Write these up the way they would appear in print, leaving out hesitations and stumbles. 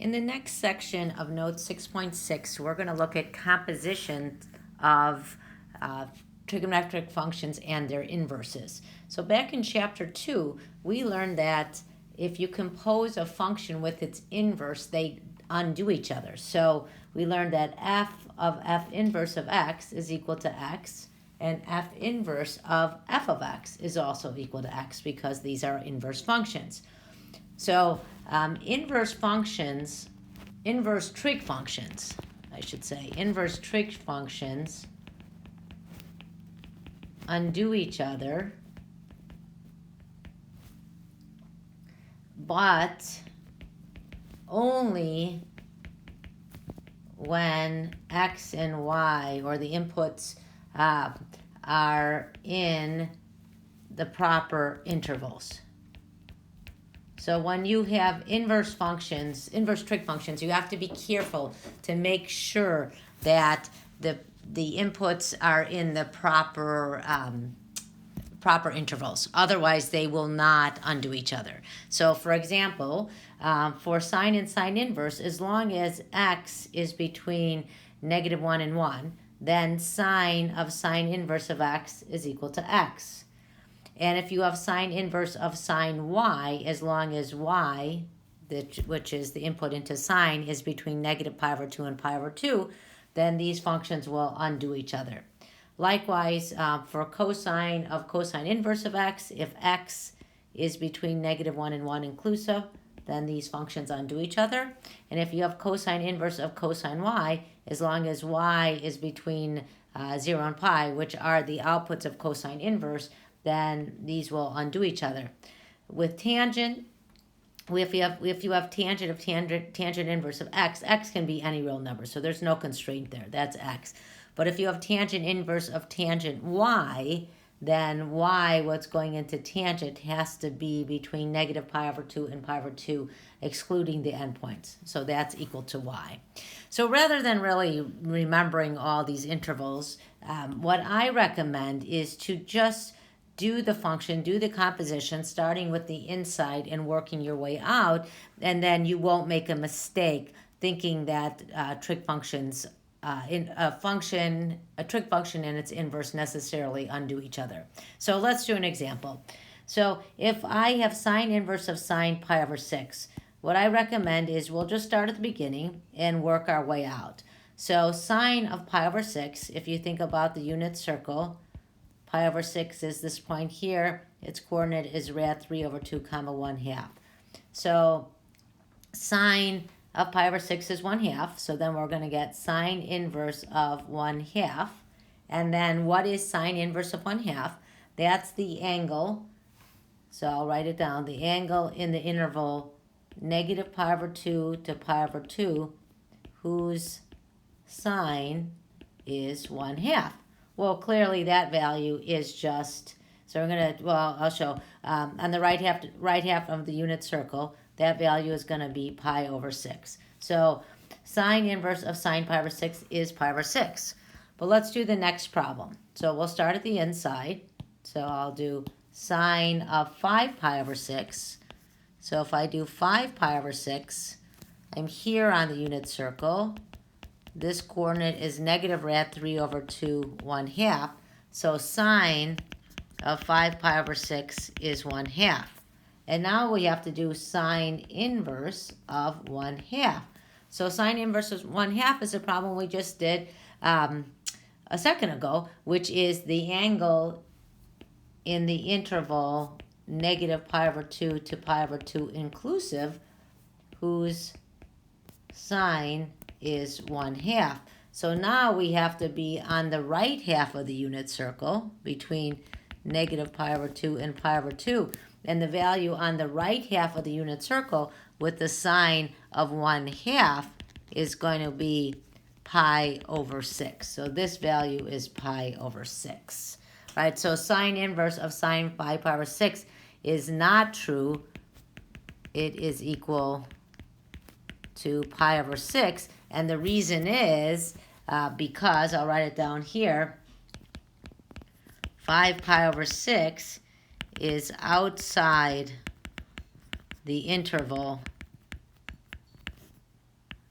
In the next section of Note 6.6, we're going to look at composition of trigonometric functions and their inverses. So back in Chapter 2, we learned that if you compose a function with its inverse, they undo each other. So we learned that f of f inverse of x is equal to x, and f inverse of f of x is also equal to x because these are inverse functions. So inverse trig functions, inverse trig functions undo each other, but only when x and y, or the inputs, are in the proper intervals. So when you have inverse trig functions, you have to be careful to make sure that the inputs are in the proper intervals. Otherwise, they will not undo each other. So for example, for sine and sine inverse, as long as x is between -1 and 1, then sine of sine inverse of x is equal to x. And if you have sine inverse of sine y, as long as y, which is the input into sine, is between -pi/2 and pi/2, then these functions will undo each other. Likewise, for cosine of cosine inverse of x, if x is between -1 and 1 inclusive, then these functions undo each other. And if you have cosine inverse of cosine y, as long as y is between 0 and pi, which are the outputs of cosine inverse, then these will undo each other. With tangent, if you have tangent of tangent inverse of x, x can be any real number, so there's no constraint there. That's x. But if you have tangent inverse of tangent y, then y, what's going into tangent, has to be between -pi/2 and pi/2, excluding the endpoints. So that's equal to y. So rather than really remembering all these intervals, what I recommend is to just do the function, do the composition, starting with the inside and working your way out, and then you won't make a mistake thinking that trig functions, a trig function and its inverse necessarily undo each other. So let's do an example. So if I have sine inverse of sine pi/6, what I recommend is we'll just start at the beginning and work our way out. So sine of pi/6, if you think about the unit circle, pi/6 is this point here. Its coordinate is rad3/2, 1/2. So sine of pi/6 is 1/2. So then we're going to get sine inverse of 1/2. And then what is sine inverse of 1/2? That's the angle. So I'll write it down. The angle in the interval -pi/2 to pi/2, whose sine is 1/2. Well, clearly that value is just, so we're going to, I'll show, on the right half of the unit circle, that value is going to be pi/6. So sine inverse of sine pi/6 is pi/6. But let's do the next problem. So we'll start at the inside. So I'll do sine of 5 pi/6. So if I do 5 pi/6, I'm here on the unit circle. This coordinate is -rad3/2, 1/2. So sine of 5 pi/6 is 1/2. And now we have to do sine inverse of 1/2. So sine inverse of 1/2 is a problem we just did a second ago, which is the angle in the interval -pi/2 to pi/2 inclusive, whose sine is 1/2. So now we have to be on the right half of the unit circle between -pi/2 and pi/2. And the value on the right half of the unit circle with the sine of 1/2 is going to be pi/6. So this value is pi/6. Right? So sine inverse of sine 5 pi/6 is not true. It is equal to pi/6. And the reason is because, I'll write it down here, 5 pi/6 is outside the interval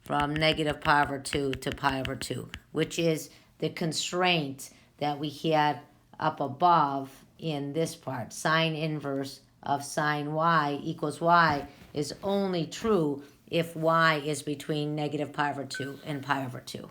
from negative pi over 2 to pi over 2, which is the constraint that we had up above in this part. Sine inverse of sine y equals y is only true if y is between negative pi over 2 and pi over 2.